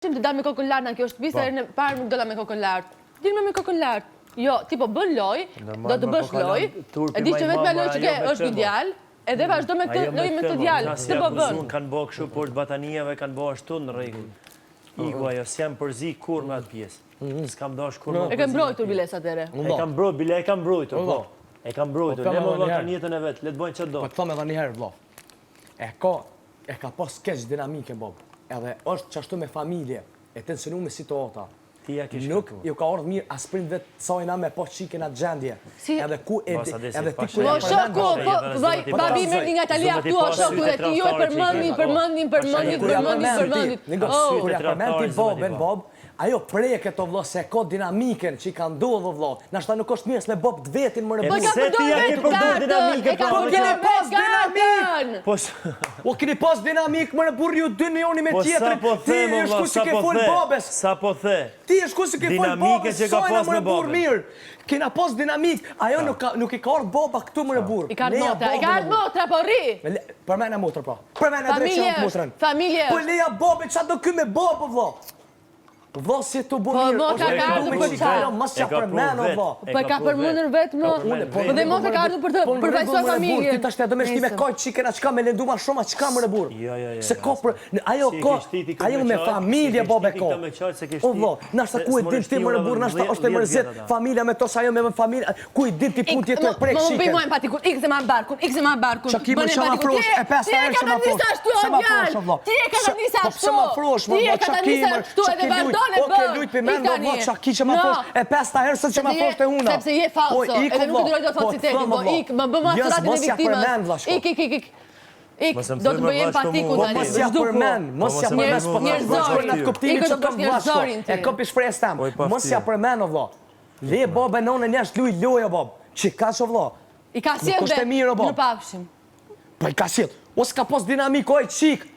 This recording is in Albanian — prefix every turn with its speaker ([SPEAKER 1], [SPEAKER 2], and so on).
[SPEAKER 1] Qim të dal me kokën lartë, kjo është pisa, herën e parë nuk dola me kokën lartë. Dilme me kokën lartë. Jo, ti po bën loj, do të bësh loj, e di që vetëm ajo loj që ke është një djalë, edhe vazhdo me këtë loj me këtë djalë. Të po bën.
[SPEAKER 2] Kanë bërë kështu por të batanijave kanë bërë ashtu në rregull. Iku ajo, s'jam përzi kur me atë pjesë. S'kam dash kur.
[SPEAKER 1] E ke mbrojtur biles atëre.
[SPEAKER 2] E kam mbrojtur, bile e kam mbrojtur, po. E kam mbrojtur. Ne më vënë kanë jetën e vet, le të bëjnë çfarë do.
[SPEAKER 3] Po të them edhe një herë vëlla. E ka pas keq dinamike bob. Edhe është çashtu me familje, e tensionu me situata. Nuk ju ka ardhur mirë as prindve të sajna me po çikën atë gjendje. Edhe ku edhe ti ku
[SPEAKER 1] po shoku, po babi merr nga Italia këtu o shoku dhe ti ju e përmendin.
[SPEAKER 3] Kur ja përmendi bobën bob, ajo preket o vëlla se ka dinamiken që i ka ndodhur vëlla. Nashta nuk është mirë se me bob të vetin më
[SPEAKER 1] Po ka përdor dinamikën.
[SPEAKER 3] Po keni pas dinamik. Po keni pas dinamik më burr ju dy njëri me tjetrin. Ti je ku si ke fol bobes.
[SPEAKER 2] Sa po the.
[SPEAKER 3] Ti je ku si ke fol bobes që ka pas me burr mirë. Kena pas dinamik. Ajo nuk i ka ardh boba këtu më burr.
[SPEAKER 1] I ka ardh motra po rri.
[SPEAKER 3] Përmena motra po. Përmena drejt motrën.
[SPEAKER 1] Familje.
[SPEAKER 3] Po leja bobë çfarë do ky me bobë vëlla. Vëlla si të bu mirë,
[SPEAKER 1] motra ka ardhur për çfarë?
[SPEAKER 3] Mos ja përmend vëlla.
[SPEAKER 1] Po ka përmendur vetëm. Po dhe motra ka ardhur për të përfaqësuar familjen.
[SPEAKER 3] Ti tash të dëmesh ti me kaj çikën atë çka me lënduma shumë atë çka më burr. Se ka për ajo me familje bobë ka. O vëlla, nashta ku e din ti më burr, nashta është e mërzit familja me tos ajo me familje, ku i din ti punë tjetër prek çikën.
[SPEAKER 1] Mo bëj më empatikun, ikse më barkun.
[SPEAKER 3] Çka më çama frosh, e pesë herë që më frosh.
[SPEAKER 1] Ti e ka nisë ashtu.
[SPEAKER 3] Po më frosh, më çka
[SPEAKER 1] Ti
[SPEAKER 3] Oke, lujt për mendo vot çaki që më fosh. E pesta herë se që më fosh te huna.
[SPEAKER 1] Sepse je falso. Edhe nuk do të falsitetin, po ik, më bë mashteratin e viktimës. Ik. Do të bëj empatikun tani.
[SPEAKER 3] Mos ja përmend, mos ja përmend po në kuptimin që kam vllazë. E kopi shpresë tam. Mos ja përmend vëlla. Le babën nonën jashtë luj loja bab. Çi ka so vëlla?
[SPEAKER 1] I ka sjellë. Ne pafshim.
[SPEAKER 3] Po i ka sjell. Os ka pas dinamikë oj çik.